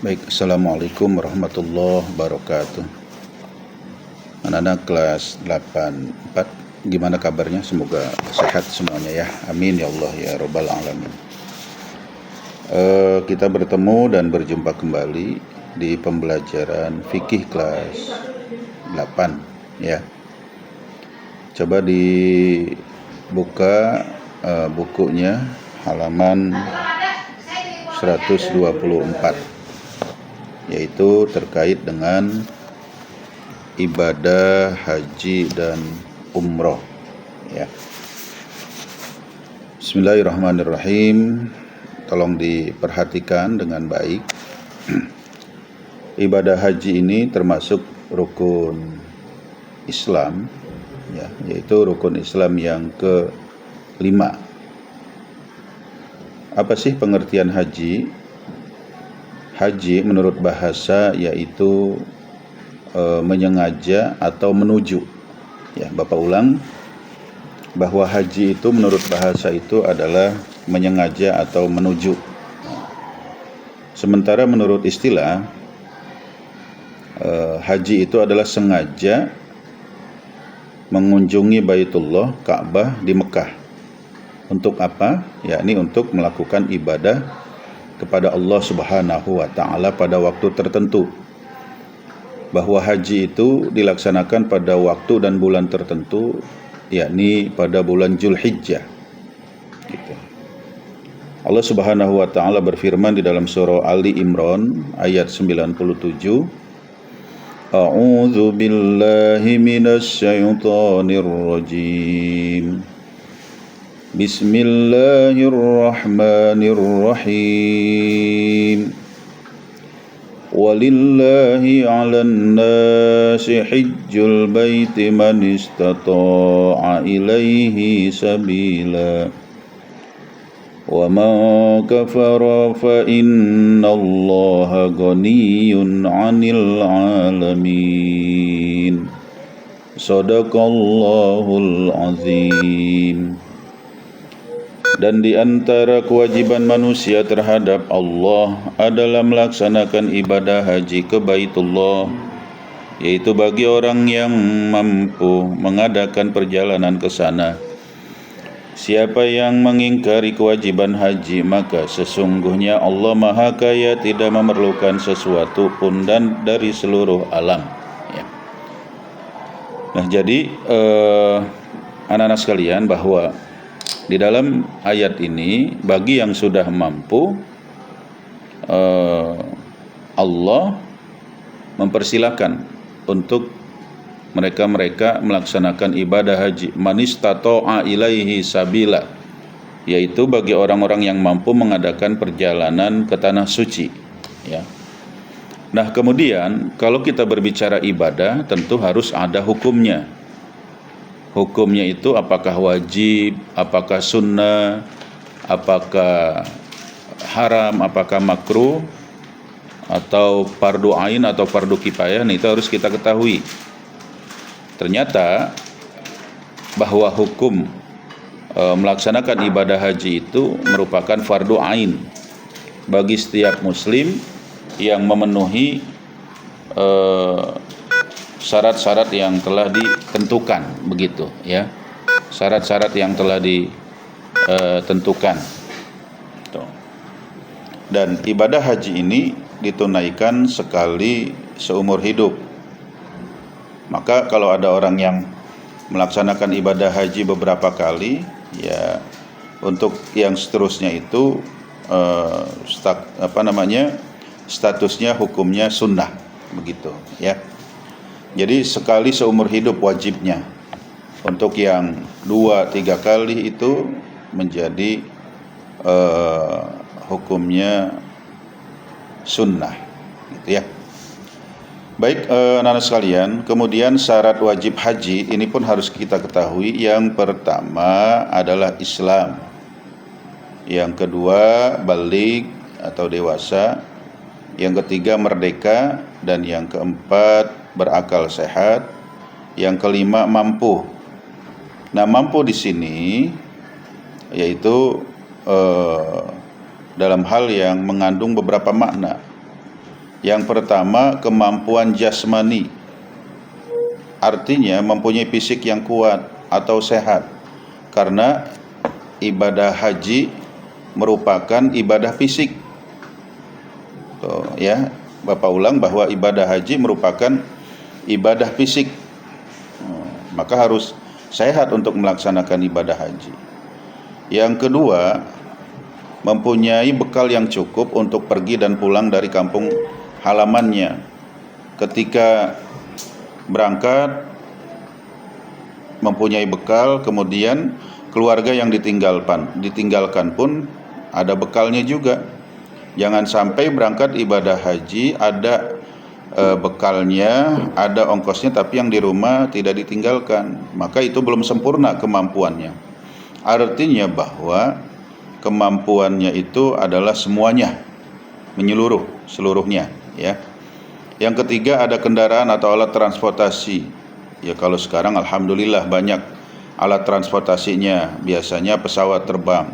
Baik, Assalamualaikum warahmatullahi wabarakatuh. Anak-anak kelas 84, gimana kabarnya? Semoga sehat semuanya ya. Amin ya Allah ya Rabbal Alamin. Kita bertemu dan berjumpa kembali di pembelajaran fikih kelas 8 ya. Coba dibuka bukunya halaman 124. Yaitu terkait dengan ibadah haji dan umroh ya. Bismillahirrahmanirrahim. Tolong diperhatikan dengan baik. Ibadah haji ini termasuk rukun Islam ya, yaitu rukun Islam yang ke-5. Apa sih pengertian haji? Haji menurut bahasa yaitu menyengaja atau menuju. Ya, Bapak ulang bahwa haji itu menurut bahasa itu adalah menyengaja atau menuju. Sementara menurut istilah haji itu adalah sengaja mengunjungi Baitullah, Ka'bah di Mekah. Untuk apa? Yakni untuk melakukan ibadah kepada Allah Subhanahu wa Ta'ala pada waktu tertentu. Bahwa haji itu dilaksanakan pada waktu dan bulan tertentu, yakni pada bulan Zulhijjah gitu. Allah Subhanahu wa Ta'ala berfirman di dalam surah Ali Imran ayat 97, A'udzu billahi minasy syaithanir rajim. Bismillahirrahmanirrahim. Walillahi 'alan nasi hajjul baiti man istata'a ilaihi sabila. Wa man kafara fa innallaha ghaniyyun 'anil 'alamin. Shadaqallahul azim. Dan di antara kewajiban manusia terhadap Allah adalah melaksanakan ibadah haji ke Baitullah, yaitu bagi orang yang mampu mengadakan perjalanan ke sana. Siapa yang mengingkari kewajiban haji, maka sesungguhnya Allah Maha Kaya tidak memerlukan sesuatu pun dan dari seluruh alam ya. Nah, jadi anak-anak sekalian, bahwa di dalam ayat ini bagi yang sudah mampu, Allah mempersilahkan untuk mereka melaksanakan ibadah haji man istata'a ilaihi sabila, yaitu bagi orang-orang yang mampu mengadakan perjalanan ke tanah suci ya. Nah, kemudian kalau kita berbicara ibadah tentu harus ada hukumnya. Hukumnya itu apakah wajib, apakah sunnah, apakah haram, apakah makruh, atau fardu ain atau fardu kifayah. Nah, itu harus kita ketahui. Ternyata bahwa hukum melaksanakan ibadah haji itu merupakan fardu ain bagi setiap muslim yang memenuhi syarat-syarat yang telah ditentukan, begitu ya. Syarat-syarat yang telah ditentukan. Dan ibadah haji ini ditunaikan sekali seumur hidup. Maka kalau ada orang yang melaksanakan ibadah haji beberapa kali, ya untuk yang seterusnya itu statusnya hukumnya sunnah, begitu ya. Jadi sekali seumur hidup wajibnya. Untuk yang 2-3 kali itu menjadi hukumnya sunnah gitu ya. Baik anak-anak sekalian, kemudian syarat wajib haji ini pun harus kita ketahui. Yang pertama adalah Islam. Yang kedua baligh atau dewasa. Yang ketiga merdeka. Dan yang keempat berakal sehat. Yang kelima mampu. Nah, mampu di sini yaitu dalam hal yang mengandung beberapa makna. Yang pertama, kemampuan jasmani, artinya mempunyai fisik yang kuat atau sehat, karena ibadah haji merupakan ibadah fisik. Tuh, ya, Bapak ulang bahwa ibadah haji merupakan ibadah fisik. Maka harus sehat untuk melaksanakan ibadah haji. Yang kedua, mempunyai bekal yang cukup untuk pergi dan pulang dari kampung halamannya. Ketika berangkat mempunyai bekal, kemudian keluarga yang ditinggalkan pun ada bekalnya juga. Jangan sampai berangkat ibadah haji ada bekalnya, ada ongkosnya, tapi yang di rumah tidak ditinggalkan, maka itu belum sempurna kemampuannya. Artinya bahwa kemampuannya itu adalah semuanya, menyeluruh, seluruhnya, ya. Yang ketiga, ada kendaraan atau alat transportasi. Ya, kalau sekarang alhamdulillah banyak alat transportasinya, biasanya pesawat terbang.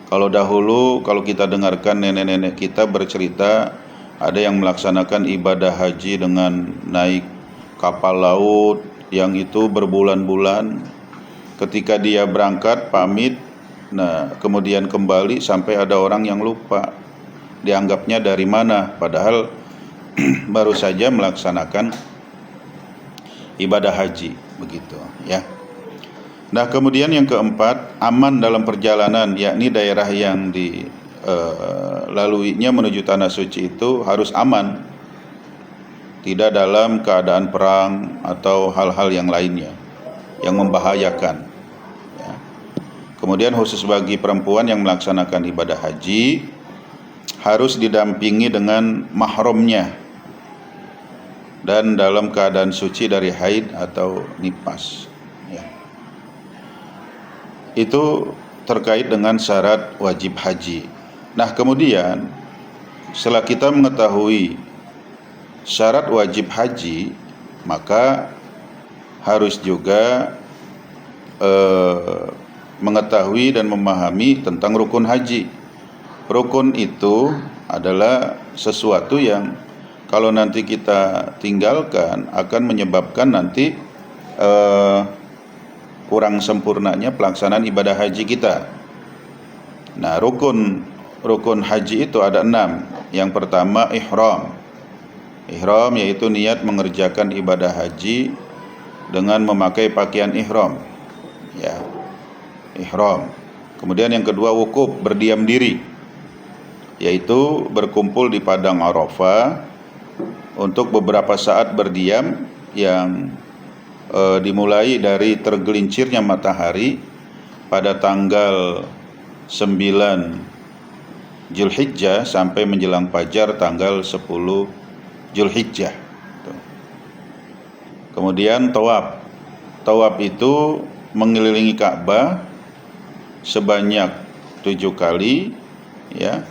Kalau dahulu, kalau kita dengarkan nenek-nenek kita bercerita, ada yang melaksanakan ibadah haji dengan naik kapal laut, yang itu berbulan-bulan. Ketika dia berangkat, pamit, nah kemudian kembali sampai ada orang yang lupa, dianggapnya dari mana, padahal baru saja melaksanakan ibadah haji, begitu, ya. Nah, kemudian yang keempat, aman dalam perjalanan, yakni daerah yang dilaluinya menuju tanah suci itu harus aman, tidak dalam keadaan perang atau hal-hal yang lainnya yang membahayakan, ya. Kemudian khusus bagi perempuan yang melaksanakan ibadah haji harus didampingi dengan mahramnya dan dalam keadaan suci dari haid atau nifas, ya. Itu terkait dengan syarat wajib haji. Nah, kemudian setelah kita mengetahui syarat wajib haji, maka harus juga mengetahui dan memahami tentang rukun haji. Rukun itu adalah sesuatu yang kalau nanti kita tinggalkan akan menyebabkan nanti kurang sempurnanya pelaksanaan ibadah haji kita. Nah, rukun haji itu ada 6. Yang pertama, ihram. Ihram yaitu niat mengerjakan ibadah haji dengan memakai pakaian ihram, ya, ihram. Kemudian yang kedua, wukuf, berdiam diri, yaitu berkumpul di padang Arafah untuk beberapa saat berdiam, yang dimulai dari tergelincirnya matahari pada tanggal 9 Zulhijjah sampai menjelang fajar tanggal 10 Zulhijjah. Kemudian tawaf. Tawaf itu mengelilingi Ka'bah sebanyak 7 kali, ya.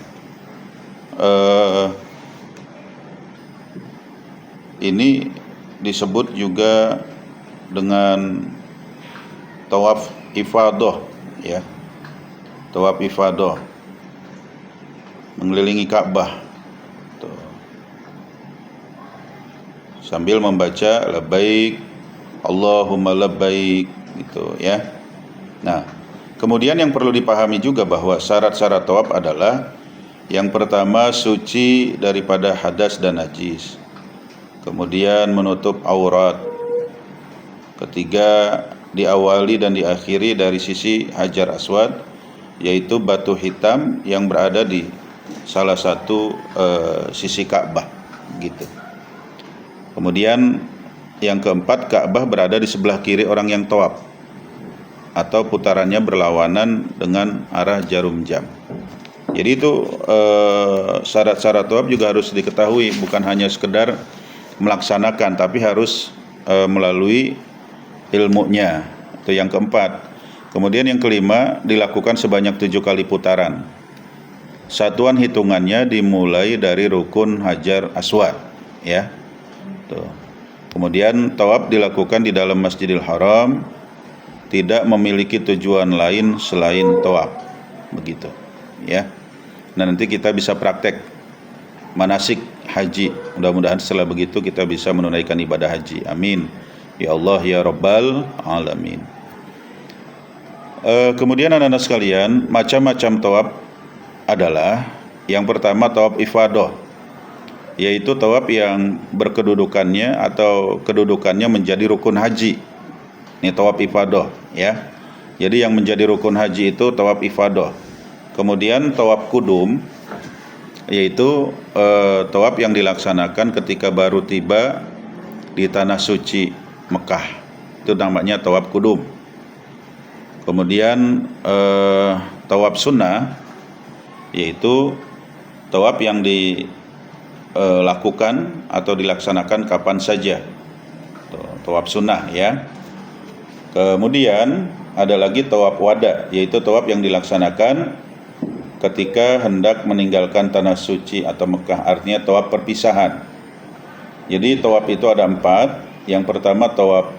Ini disebut juga dengan tawaf ifadah, ya. Tawaf ifadah, mengelilingi Ka'bah sambil membaca labbaik Allahumma labbaik, gitu, ya. Nah, kemudian yang perlu dipahami juga bahwa syarat-syarat tawaf adalah yang pertama, suci daripada hadas dan najis. Kemudian menutup aurat. Ketiga, diawali dan diakhiri dari sisi Hajar Aswad, yaitu batu hitam yang berada di salah satu sisi Ka'bah, gitu. Kemudian yang keempat, Ka'bah berada di sebelah kiri orang yang tawaf, atau putarannya berlawanan dengan arah jarum jam. Jadi itu syarat-syarat tawaf juga harus diketahui, bukan hanya sekedar melaksanakan, tapi harus melalui ilmunya. Itu yang keempat. Kemudian yang kelima, dilakukan sebanyak 7 kali putaran. Satuan hitungannya dimulai dari rukun Hajar Aswad, ya. Tuh. Kemudian tawaf dilakukan di dalam Masjidil Haram, tidak memiliki tujuan lain selain tawaf, begitu, ya. Nah, nanti kita bisa praktek manasik haji. Mudah-mudahan setelah begitu kita bisa menunaikan ibadah haji. Amin. Ya Allah ya Rabbal Alamin. Kemudian anak-anak sekalian, macam-macam tawaf adalah yang pertama tawaf ifadah, yaitu tawaf yang berkedudukannya atau kedudukannya menjadi rukun haji. Ini tawaf ifadah ya. Jadi yang menjadi rukun haji itu tawaf ifadah. Kemudian tawaf kudum, yaitu tawaf yang dilaksanakan ketika baru tiba di tanah suci Mekah. Itu namanya tawaf kudum. Kemudian tawaf sunnah, yaitu tawaf yang dilakukan atau dilaksanakan kapan saja. Tawaf sunnah ya. Kemudian ada lagi tawaf wada, yaitu tawaf yang dilaksanakan ketika hendak meninggalkan tanah suci atau Mekah, artinya tawaf perpisahan. Jadi tawaf itu ada 4. Yang pertama tawaf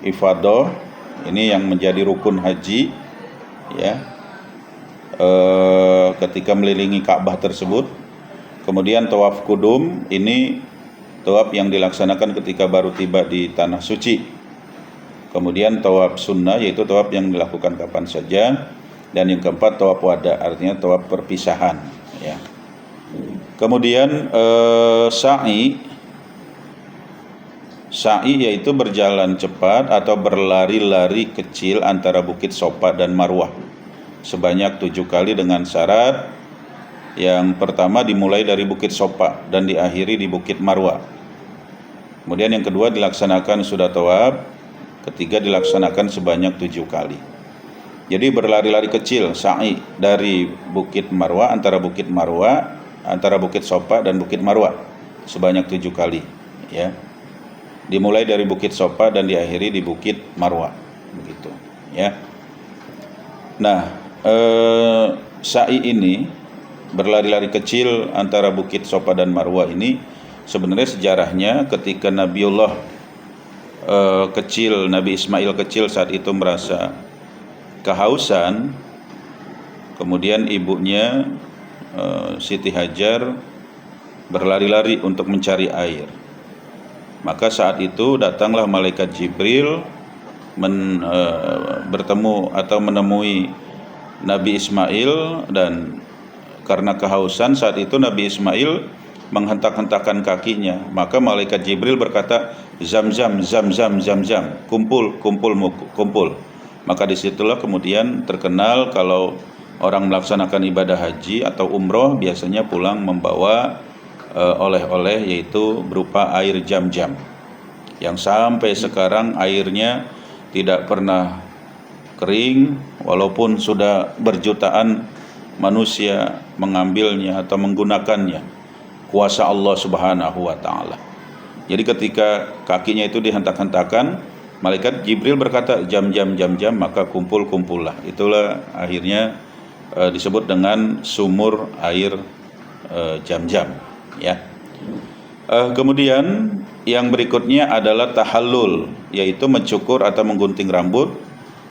ifadah, ini yang menjadi rukun haji ya, ketika melilingi Ka'bah tersebut. Kemudian tawaf kudum, ini tawaf yang dilaksanakan ketika baru tiba di tanah suci. Kemudian tawaf sunnah, yaitu tawaf yang dilakukan kapan saja. Dan yang keempat tawaf wada, artinya tawaf perpisahan ya. Kemudian Sa'i yaitu berjalan cepat atau berlari-lari kecil antara Bukit Sofa dan Marwah sebanyak 7 kali dengan syarat. Yang pertama dimulai dari Bukit Sofa dan diakhiri di Bukit Marwah. Kemudian yang kedua dilaksanakan sudah tawaf, ketiga dilaksanakan sebanyak 7 kali. Jadi berlari-lari kecil sa'i dari Bukit Marwah, antara Bukit Marwah, antara Bukit Sofa dan Bukit Marwah sebanyak 7 kali ya. Dimulai dari Bukit Sofa dan diakhiri di Bukit Marwah, begitu ya. Nah, sa'i ini berlari-lari kecil antara Bukit Sofa dan Marwah ini sebenarnya sejarahnya ketika Nabiullah kecil, Nabi Ismail kecil saat itu merasa kehausan, kemudian ibunya Siti Hajar berlari-lari untuk mencari air. Maka saat itu datanglah malaikat Jibril bertemu atau menemui Nabi Ismail, dan karena kehausan saat itu Nabi Ismail menghentak-hentakkan kakinya. Maka malaikat Jibril berkata, Zam-zam, zam-zam, zam-zam, kumpul, kumpul, kumpul. Maka disitulah kemudian terkenal kalau orang melaksanakan ibadah haji atau umroh biasanya pulang membawa oleh-oleh, yaitu berupa air Zam-zam, yang sampai sekarang airnya tidak pernah kering walaupun sudah berjutaan manusia mengambilnya atau menggunakannya. Kuasa Allah Subhanahu wa taala. Jadi ketika kakinya itu dihentak-hentakan, malaikat Jibril berkata jam-jam, jam-jam, maka kumpul-kumpullah. Itulah akhirnya disebut dengan sumur air Zam-zam ya. Kemudian yang berikutnya adalah tahallul, yaitu mencukur atau menggunting rambut,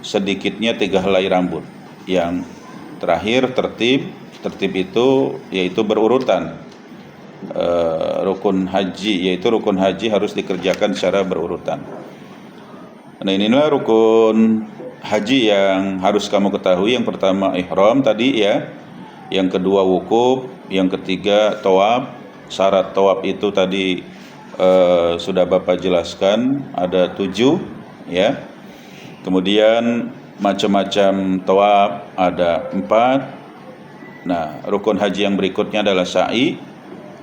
sedikitnya 3 helai rambut. Yang terakhir tertib itu yaitu berurutan. Rukun haji, yaitu rukun haji harus dikerjakan secara berurutan. Nah, inilah rukun haji yang harus kamu ketahui. Yang pertama ihram tadi ya, yang kedua wukuf, yang ketiga tawaf. Syarat tawaf itu tadi sudah Bapak jelaskan, ada 7 ya. Kemudian macam-macam tawaf ada 4. Nah, rukun haji yang berikutnya adalah sa'i,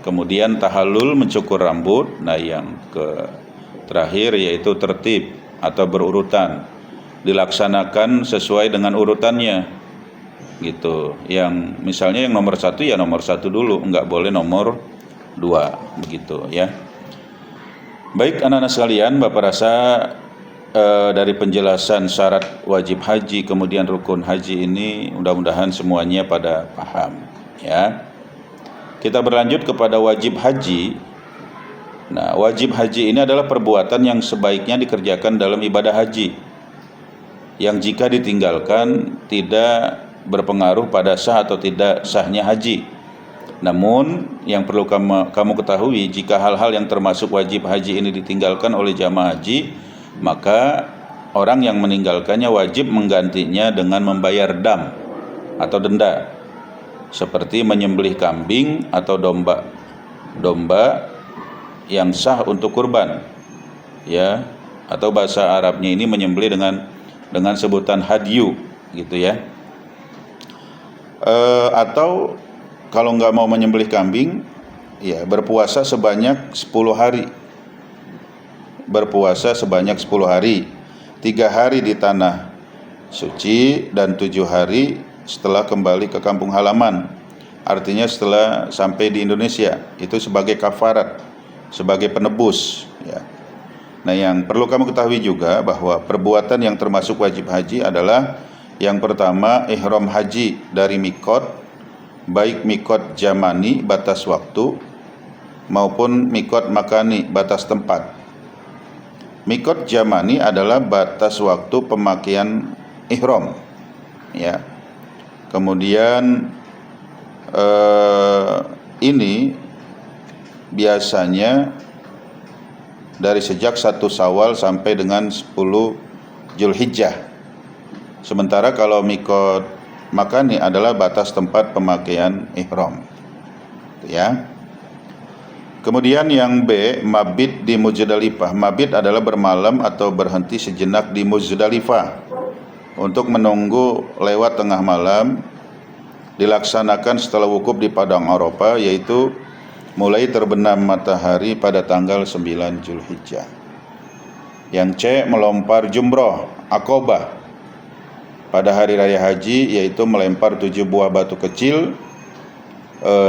kemudian tahallul mencukur rambut. Nah, yang terakhir yaitu tertib atau berurutan, dilaksanakan sesuai dengan urutannya gitu. Yang misalnya yang nomor 1 ya nomor 1 dulu, enggak boleh nomor 2 begitu ya. Baik anak-anak sekalian, Bapak rasa dari penjelasan syarat wajib haji kemudian rukun haji ini mudah-mudahan semuanya pada paham ya. Kita berlanjut kepada wajib haji. Nah, wajib haji ini adalah perbuatan yang sebaiknya dikerjakan dalam ibadah haji, yang jika ditinggalkan tidak berpengaruh pada sah atau tidak sahnya haji. Namun yang perlu kamu ketahui, jika hal-hal yang termasuk wajib haji ini ditinggalkan oleh jamaah haji, maka orang yang meninggalkannya wajib menggantinya dengan membayar dam atau denda, seperti menyembelih kambing atau domba yang sah untuk kurban, ya, atau bahasa Arabnya ini menyembelih dengan sebutan hadyu, gitu ya. Atau kalau nggak mau menyembelih kambing, ya berpuasa sebanyak 10 hari. Berpuasa sebanyak 10 hari. 3 hari di tanah suci dan 7 hari setelah kembali ke kampung halaman. Artinya setelah sampai di Indonesia, itu sebagai kafarat, sebagai penebus, ya. Nah, yang perlu kamu ketahui juga bahwa perbuatan yang termasuk wajib haji adalah yang pertama, ihram haji dari mikot, baik mikot jamani batas waktu maupun mikot makani batas tempat. Mikot jamani adalah batas waktu pemakaian ihram, ya. Kemudian ini biasanya dari sejak 1 Syawal sampai dengan 10 Zulhijjah. Sementara kalau mikot makani adalah batas tempat pemakaian ihram, ya. Kemudian yang B, mabit di Muzdalifah. Mabit adalah bermalam atau berhenti sejenak di Muzdalifah untuk menunggu lewat tengah malam, dilaksanakan setelah wukuf di padang Arafah, yaitu mulai terbenam matahari pada tanggal 9 Zulhijjah. Yang C, melempar jumroh Aqabah pada hari raya haji, yaitu melempar 7 buah batu kecil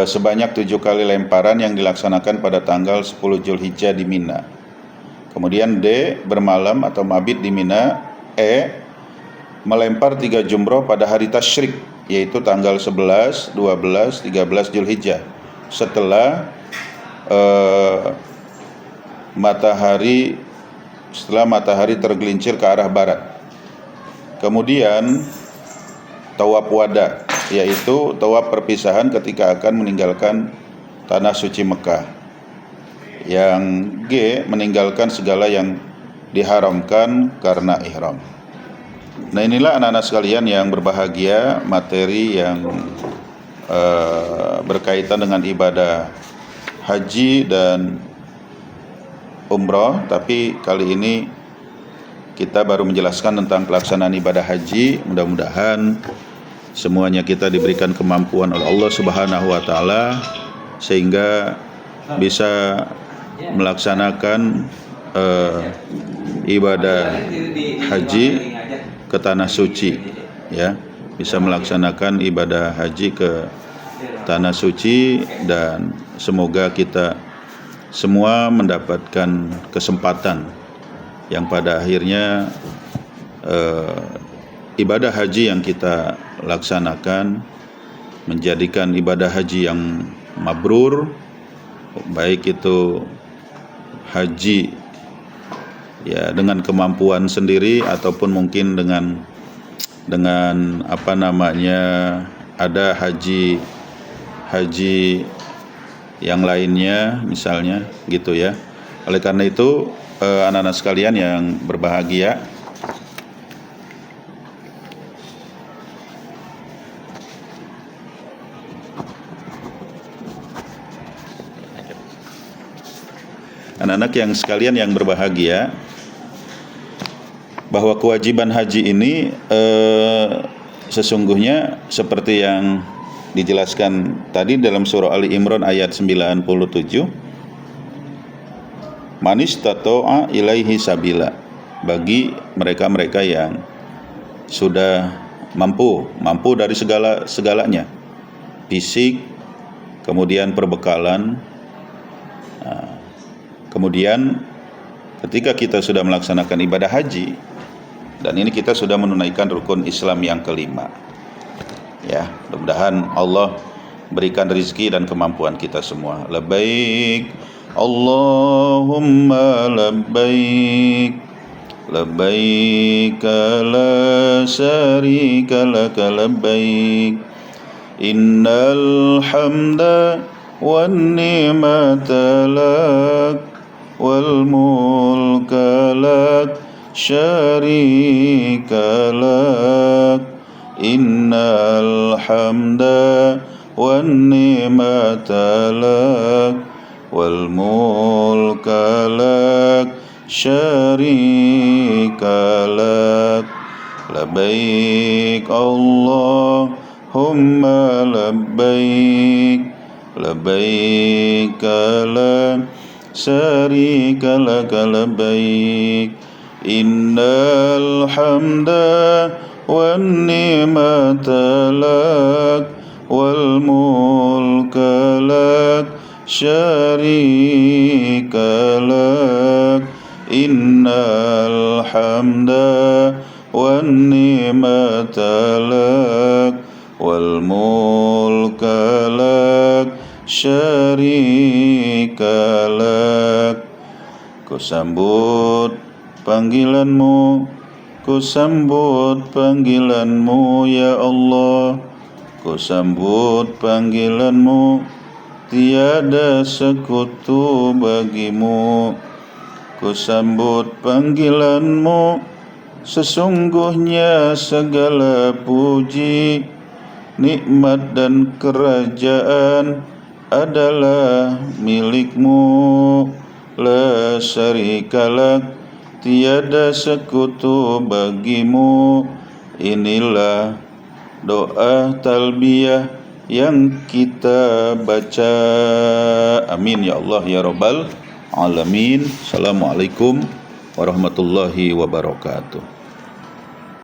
sebanyak 7 kali lemparan yang dilaksanakan pada tanggal 10 Zulhijjah di Mina. Kemudian D, bermalam atau mabit di Mina. E, melempar 3 jumroh pada hari tasyrik, yaitu tanggal 11, 12, 13 Zulhijjah setelah matahari tergelincir ke arah barat. Kemudian tawaf wada, yaitu tawaf perpisahan ketika akan meninggalkan tanah suci Mekah. Yang G, meninggalkan segala yang diharamkan karena ihram. Nah, inilah anak-anak sekalian yang berbahagia, materi yang berkaitan dengan ibadah haji dan umrah. Tapi kali ini kita baru menjelaskan tentang pelaksanaan ibadah haji. Mudah-mudahan semuanya kita diberikan kemampuan oleh Allah Subhanahu wa taala sehingga bisa melaksanakan ibadah haji ke tanah suci, ya. Bisa melaksanakan ibadah haji ke tanah suci, dan semoga kita semua mendapatkan kesempatan yang pada akhirnya ibadah haji yang kita laksanakan menjadikan ibadah haji yang mabrur, baik itu haji ya dengan kemampuan sendiri ataupun mungkin dengan ada haji yang lainnya misalnya, gitu ya. Oleh karena itu anak-anak sekalian yang berbahagia, bahwa kewajiban haji ini sesungguhnya seperti yang dijelaskan tadi dalam surah Ali Imran ayat 97, manis tato'a ilaihi sabila, bagi mereka-mereka yang sudah mampu dari segalanya, fisik, kemudian perbekalan. Kemudian ketika kita sudah melaksanakan ibadah haji, dan ini kita sudah menunaikan rukun Islam yang kelima, ya, mudah-mudahan Allah berikan rezeki dan kemampuan kita semua. Labbaik Allahumma labbaik, labbaik la syarika laka labbaik, innal hamda wan ni'mata lak wal mulka lak syarika lak innal hamda wan ni'mata lak wal mulka lak syarika lak labbaik Allahumma labbaik labbaik la syarika lak labbaik innal hamda wan ni'mata lak wal mulka lak syarika lak innal hamda wan ni'mata lak wal mulka lak syarika lak. Ku sambut panggilanmu, ku sambut panggilanmu ya Allah, ku sambut panggilanmu, tiada sekutu bagimu. Ku sambut panggilanmu, sesungguhnya segala puji, nikmat dan kerajaan adalah milikmu. La syarikalah, tiada sekutu bagimu. Inilah doa talbiyah yang kita baca. Amin ya Allah ya Rabbal Alamin. Assalamualaikum warahmatullahi wabarakatuh.